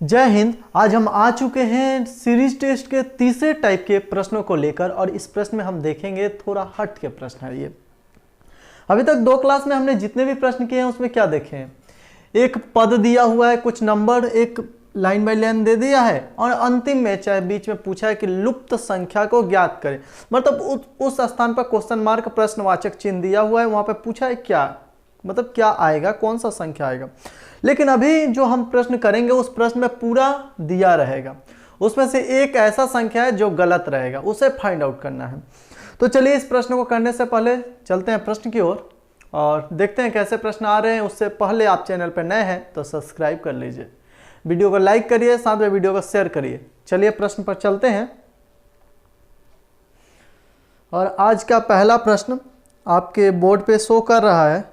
जय हिंद। आज हम आ चुके हैं सीरीज टेस्ट के तीसरे टाइप के प्रश्नों को लेकर, और इस प्रश्न में हम देखेंगे थोड़ा हट के प्रश्न है ये। अभी तक 2 क्लास में हमने जितने भी प्रश्न किए हैं उसमें क्या देखे हैं, एक पद दिया हुआ है, कुछ नंबर एक लाइन बाय लाइन दे दिया है, और अंतिम में चाहे बीच में पूछा है कि लुप्त संख्या को ज्ञात करें। मतलब उस स्थान पर क्वेश्चन मार्क प्रश्नवाचक चिन्ह दिया हुआ है, वहां पर पूछा है क्या, मतलब क्या आएगा, कौन सा संख्या आएगा। लेकिन अभी जो हम प्रश्न करेंगे उस प्रश्न में पूरा दिया रहेगा, उसमें से एक ऐसा संख्या है जो गलत रहेगा, उसे फाइंड आउट करना है। तो चलिए इस प्रश्न को करने से पहले चलते हैं प्रश्न की ओर और देखते हैं कैसे प्रश्न आ रहे हैं। उससे पहले आप चैनल पर नए हैं तो सब्सक्राइब कर लीजिए, वीडियो को लाइक करिए, साथ में वीडियो को शेयर करिए। चलिए प्रश्न पर चलते हैं। और आज का पहला प्रश्न आपके बोर्ड पे शो कर रहा है।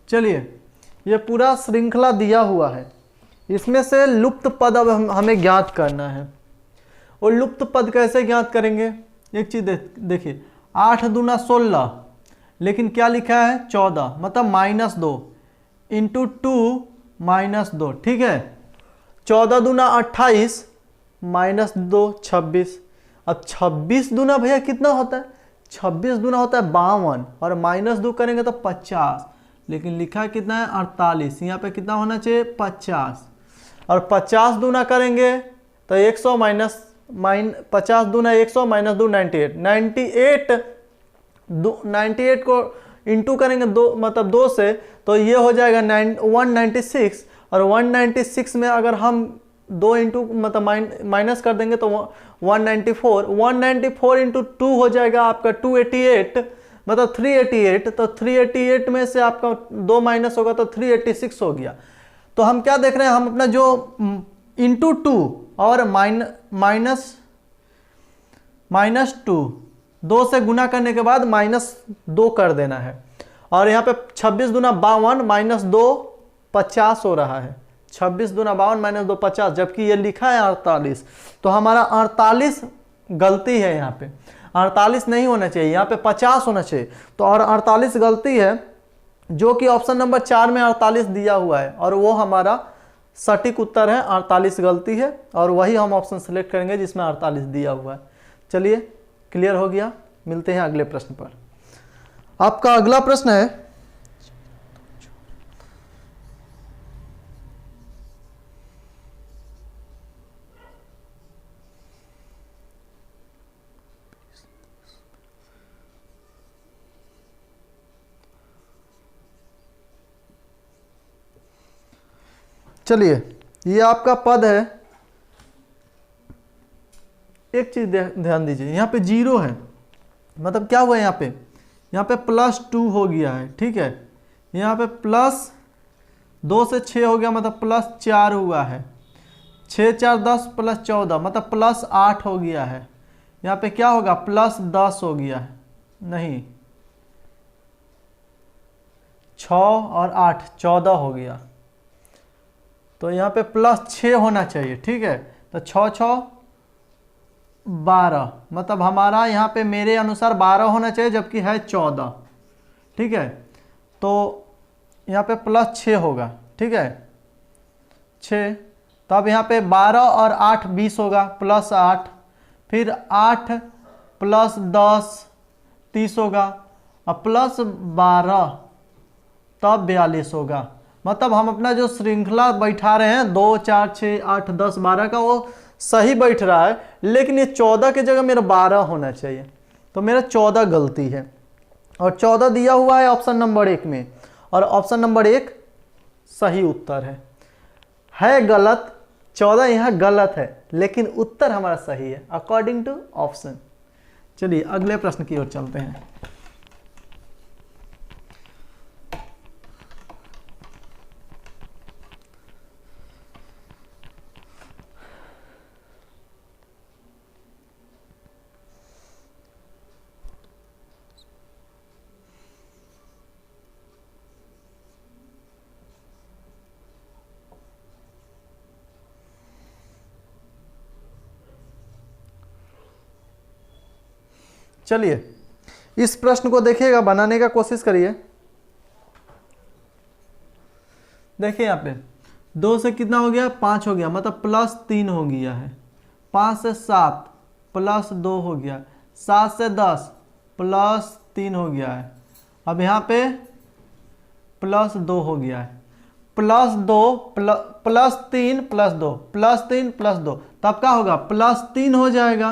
चलिए ये पूरा श्रृंखला दिया हुआ है, इसमें से लुप्त पद अब हमें ज्ञात करना है। और लुप्त पद कैसे ज्ञात करेंगे, एक चीज देखिए, 8 दूना 16, लेकिन क्या लिखा है 14, मतलब -2 इंटू 2 -2, ठीक है। 14 दूना 28, -2 26। अब 26 दूना भैया कितना होता है, 26 दूना होता है 52, और -2 करेंगे तो 50, लेकिन लिखा है कितना है 48, यहाँ पे कितना होना चाहिए 50। और 50 दूना करेंगे तो 100 50 दूना 100 -2 98 98 को इंटू करेंगे 2, मतलब 2 से, तो ये हो जाएगा 196। और 196 में अगर हम 2 इंटू मतलब माइनस कर देंगे तो 194 इंटू 2 हो जाएगा आपका 288, मतलब 388। तो 388 में से आपका 2 माइनस होगा तो 386 हो गया। तो हम क्या देख रहे हैं, हम अपना जो इंटू 2 और -2 2 से गुना करने के बाद -2 कर देना है। और यहाँ पे 26 दूना 52 -2 50 हो रहा है। 26 दूना 52 -2 50, जबकि ये लिखा है 48। तो हमारा 48 गलती है, यहाँ पे 48 नहीं होना चाहिए, यहाँ पे 50 होना चाहिए। तो और 48 गलती है, जो कि ऑप्शन नंबर 4 में 48 दिया हुआ है, और वो हमारा सटीक उत्तर है। 48 गलती है, और वही हम ऑप्शन सेलेक्ट करेंगे जिसमें 48 दिया हुआ है। चलिए क्लियर हो गया, मिलते हैं अगले प्रश्न पर। आपका अगला प्रश्न है, चलिए ये आपका पद है। एक चीज ध्यान दीजिए, यहाँ पे 0 है, मतलब क्या हुआ है, यहाँ पे +2 हो गया है, ठीक है। यहाँ पे +2 से 6 हो गया, मतलब +4 हुआ है। 6 4 10 +14, मतलब +8 हो गया है। यहाँ पे क्या होगा, +10 हो गया है, नहीं 6 और 8 14 हो गया। तो यहाँ पे +6 होना चाहिए, ठीक है। तो 6 6 12, मतलब हमारा यहाँ पे मेरे अनुसार 12 होना चाहिए, जबकि है 14, ठीक है। तो यहाँ पे +6 होगा, ठीक है 6। तो अब यहाँ पे 12 और 8 20 होगा, +8, फिर 8 + 10 30 होगा, और +12 तब 42 होगा। मतलब हम अपना जो श्रृंखला बैठा रहे हैं 2 4 6 8 10 12 का, वो सही बैठ रहा है, लेकिन ये 14 की जगह मेरा 12 होना चाहिए। तो मेरा 14 गलती है, और 14 दिया हुआ है ऑप्शन नंबर 1 में, और ऑप्शन नंबर 1 सही उत्तर है गलत। 14 यहाँ गलत है, लेकिन उत्तर हमारा सही है अकॉर्डिंग टू ऑप्शन। चलिए अगले प्रश्न की ओर चलते हैं। चलिए इस प्रश्न को देखिएगा, बनाने का कोशिश करिए। देखिए यहाँ पे 2 से कितना हो गया, 5 हो गया, मतलब +3 हो गया है। 5 से 7 +2 हो गया। 7 से 10 +3 हो गया है। अब यहाँ पे +2 हो गया है। +2 +3 +2 +3 +2, तब क्या होगा, +3 हो जाएगा।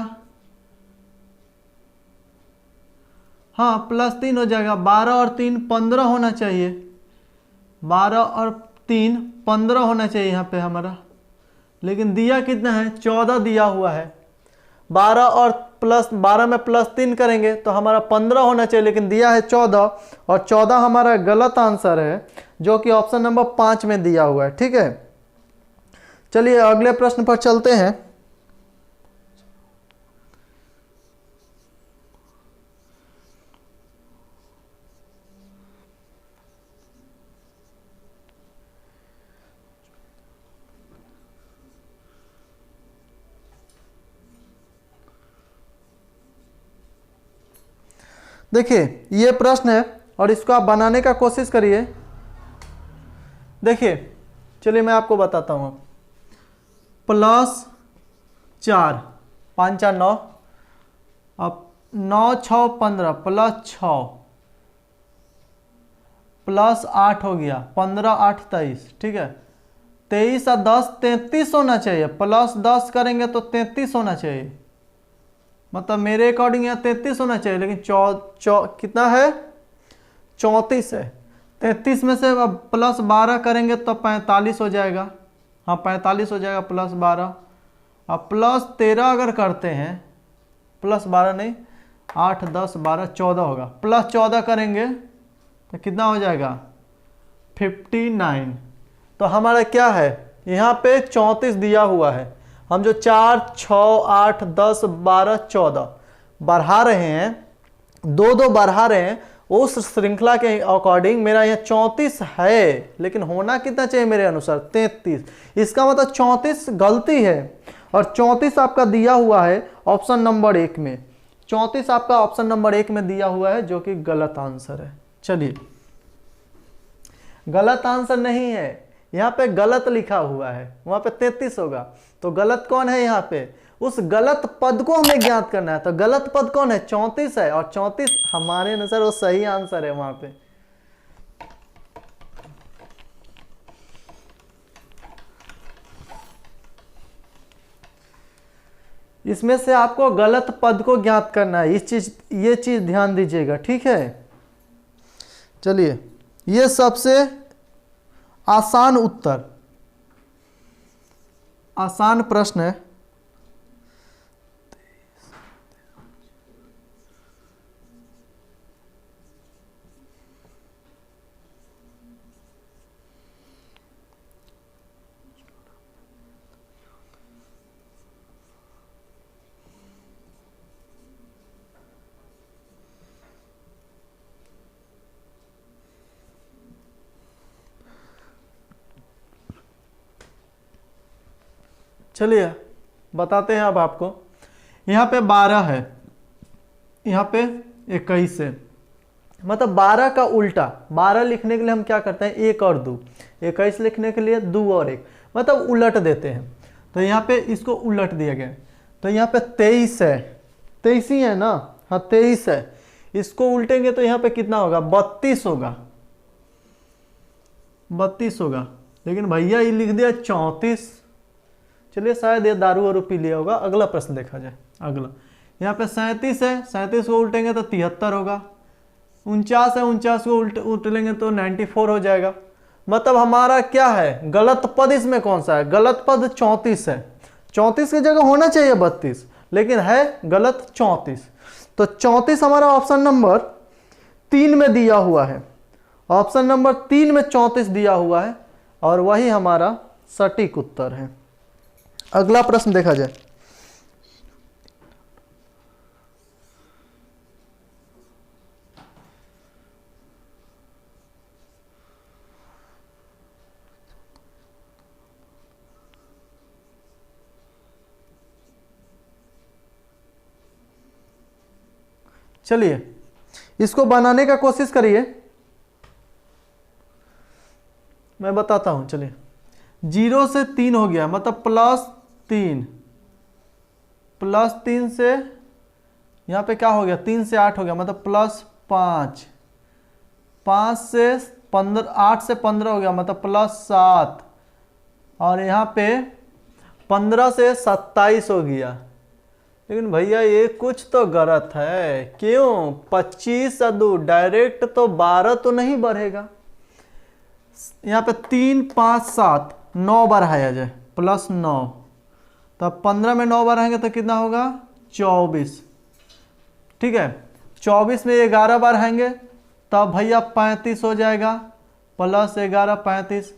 हाँ +3 हो जाएगा। 12 और 3 15 होना चाहिए। 12 और 3 15 होना चाहिए यहाँ पे हमारा, लेकिन दिया कितना है, 14 दिया हुआ है। 12 और +12 में +3 करेंगे तो हमारा 15 होना चाहिए, लेकिन दिया है 14, और 14 हमारा गलत आंसर है, जो कि ऑप्शन नंबर 5 में दिया हुआ है। ठीक है, चलिए अगले प्रश्न पर चलते हैं। देखिए ये प्रश्न है और इसको आप बनाने का कोशिश करिए। देखिए चलिए मैं आपको बताता हूँ। +4 5 4 9, अब 9 6 15 +6 +8 हो गया, 15 8 23। ठीक है, 23 और 10 33 होना चाहिए। +10 करेंगे तो 33 होना चाहिए, मतलब मेरे अकॉर्डिंग यहाँ 33 होना चाहिए, लेकिन कितना है, 34 है। 33 में से अब +12 करेंगे तो 45 हो जाएगा। हाँ 45 हो जाएगा +12। अब +13 अगर करते हैं, +12 नहीं, 8 10 12 14 होगा। +14 करेंगे तो कितना हो जाएगा, 59। तो हमारा क्या है, यहाँ पे 34 दिया हुआ है। हम जो 4 6 8 10 12 14 बढ़ा रहे हैं, 2 2 बढ़ा रहे हैं, उस श्रृंखला के अकॉर्डिंग मेरा यहाँ 34 है, लेकिन होना कितना चाहिए मेरे अनुसार, 33। इसका मतलब 34 गलती है, और 34 आपका दिया हुआ है ऑप्शन नंबर 1 में। 34 आपका ऑप्शन नंबर 1 में दिया हुआ है, जो कि गलत आंसर है। चलिए, गलत आंसर नहीं है, यहाँ पे गलत लिखा हुआ है, वहां पे 33 होगा। तो गलत कौन है, यहाँ पे उस गलत पद को हमें ज्ञात करना है। तो गलत पद कौन है, 34 है, और 34 हमारे अनुसार वो सही आंसर है वहां पे। इसमें से आपको गलत पद को ज्ञात करना है, ये चीज ध्यान दीजिएगा। ठीक है, चलिए ये सबसे आसान उत्तर, आसान प्रश्न है। चलिए बताते हैं अब आपको। यहाँ पे 12 है, यहाँ पे 21 है, मतलब 12 का उल्टा। 12 लिखने के लिए हम क्या करते हैं, 1 और 2। 21 लिखने के लिए 2 और 1, मतलब उलट देते हैं। तो यहाँ पे इसको उलट दिया गया। तो यहाँ पे 23 है, 23 ही है ना, हाँ 23 है। इसको उल्टेंगे तो यहाँ पे कितना होगा, 32 होगा, 32 होगा। लेकिन भैया ये लिख दिया 34। चलिए शायद ये दारू वारू पी लिया होगा। अगला प्रश्न देखा जाए। अगला यहाँ पे 37 है, 37 को उल्टेंगे तो 73 होगा। 49 है, 49 को उल्ट लेंगे तो 94 हो जाएगा। मतलब हमारा क्या है, गलत पद इसमें कौन सा है, गलत पद 34 है। 34 की जगह होना चाहिए 32, लेकिन है गलत 34। तो 34 हमारा ऑप्शन नंबर 3 में दिया हुआ है। ऑप्शन नंबर 3 में 34 दिया हुआ है, और वही हमारा सटीक उत्तर है। अगला प्रश्न देखा जाए। चलिए इसको बनाने का कोशिश करिए, मैं बताता हूं। चलिए 0 से 3 हो गया, मतलब +3, +3 से यहाँ पे क्या हो गया, 3 से 8 हो गया, मतलब +5, 5 से 15, 8 से 15 हो गया, मतलब +7, और यहाँ पे 15 से 27 हो गया। लेकिन भैया ये कुछ तो गलत है, क्यों? 25 अदू डायरेक्ट तो 12 तो नहीं बढ़ेगा। यहाँ पे 3, 5, 7, 9 बढ़ाया जाए, +9, तब 15 में 9 बढ़ाएंगे तो कितना होगा, 24। ठीक है, 24 में 11 बढ़ाएंगे तब भैया 35 हो जाएगा, +11 35,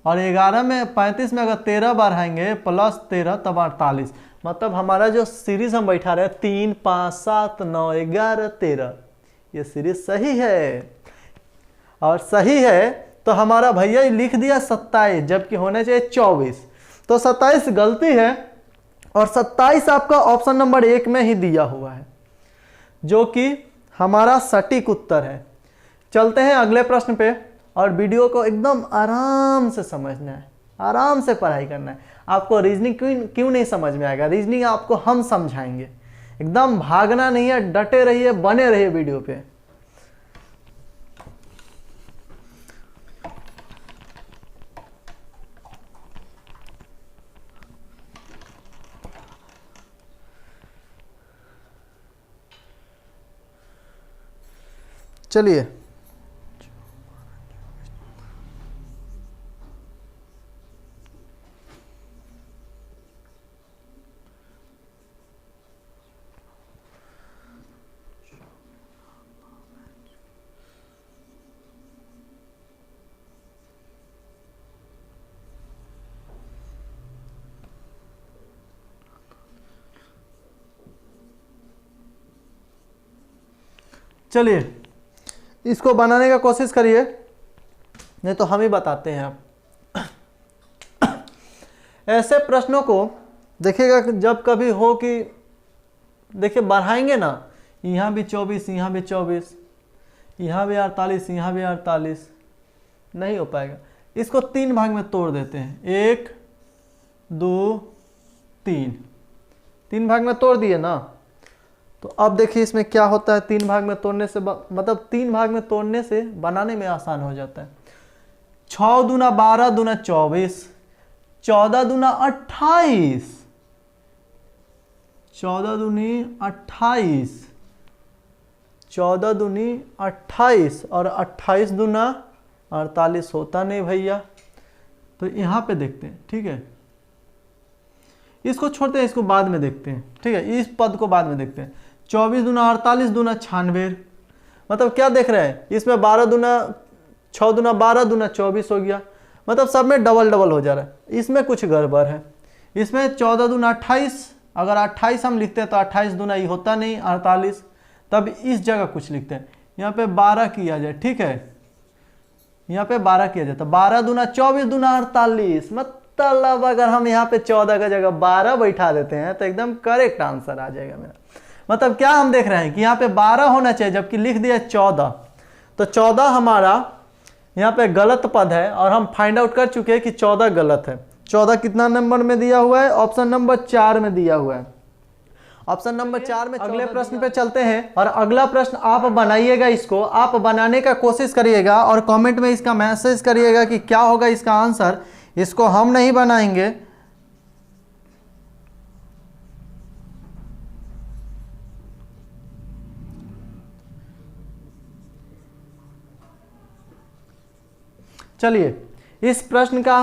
और 11 में 35 में अगर 13 बढ़ाएंगे +13 तब 48। मतलब हमारा जो सीरीज हम बैठा रहे हैं 3, 5, 7, 9, 11, 13, ये सीरीज सही है। और सही है तो हमारा भैया लिख दिया 27, जबकि होना चाहिए 24, तो 27 गलती है, और 27 आपका ऑप्शन नंबर 1 में ही दिया हुआ है, जो कि हमारा सटीक उत्तर है। चलते हैं अगले प्रश्न पे, और वीडियो को एकदम आराम से समझना है, आराम से पढ़ाई करना है। आपको रीजनिंग क्यों नहीं समझ में आएगा, रीजनिंग आपको हम समझाएंगे, एकदम भागना नहीं है, डटे रहिए, बने रहिए वीडियो पे। चलिए चलिए इसको बनाने का कोशिश करिए, नहीं तो हम ही बताते हैं। आप ऐसे प्रश्नों को देखिएगा जब कभी हो कि देखिए बढ़ाएंगे ना, यहाँ भी 24, यहाँ भी 24, यहाँ भी 48, यहाँ भी 48, नहीं हो पाएगा। इसको 3 भाग में तोड़ देते हैं, 1, 2, 3 भाग में तोड़ दिए ना, तो अब देखिए इसमें क्या होता है। 3 भाग में तोड़ने से मतलब 3 भाग में तोड़ने से बनाने में आसान हो जाता है। 6 दूना 12 दूना 24, 14 दूना 28, 14 दूनी 28, 14 दूनी 28, और 28 दूना 48 होता नहीं भैया। तो यहाँ पे देखते हैं, ठीक है, इसको छोड़ते हैं, इसको बाद में देखते हैं, ठीक है, इस पद को बाद में देखते हैं। 24 दूना 48 दूना 96, मतलब क्या देख रहे हैं, इसमें 12 दूना 6 दूना 12 दूना 24 हो गया, मतलब सब में डबल डबल हो जा रहा है। इसमें कुछ गड़बड़ है। इसमें 14 दूना 28, अगर 28 हम लिखते हैं तो 28 दूना ये होता नहीं 48, तब इस जगह कुछ लिखते हैं, यहाँ पे 12 किया जाए, ठीक है, यहाँ पे 12 किया जाए तो 12 दूना 24 दूना 48, मतलब अगर हम यहाँ पे 14 का जगह 12 बैठा देते हैं तो एकदम करेक्ट आंसर आ जाएगा मेरा। मतलब क्या हम देख रहे हैं कि यहाँ पे 12 होना चाहिए, जबकि लिख दिया 14, तो 14 हमारा यहाँ पे गलत पद है, और हम फाइंड आउट कर चुके हैं कि 14 गलत है। 14 कितना नंबर में दिया हुआ है, ऑप्शन नंबर 4 में दिया हुआ है। ऑप्शन नंबर 4 में अगले प्रश्न पे चलते हैं, और अगला प्रश्न आप बनाइएगा, इसको आप बनाने का कोशिश करिएगा और कमेंट में इसका मैसेज करिएगा कि क्या होगा इसका आंसर। इसको हम नहीं बनाएंगे, चलिए इस प्रश्न का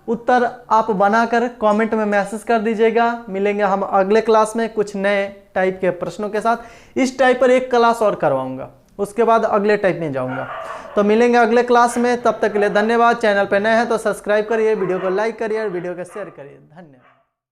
उत्तर आप बनाकर कमेंट में मैसेज कर दीजिएगा। मिलेंगे हम अगले क्लास में कुछ नए टाइप के प्रश्नों के साथ। इस टाइप पर एक क्लास और करवाऊंगा, उसके बाद अगले टाइप में जाऊंगा। तो मिलेंगे अगले क्लास में, तब तक के लिए धन्यवाद। चैनल पर नए हैं तो सब्सक्राइब करिए, वीडियो को लाइक करिए और वीडियो को शेयर करिए। धन्यवाद।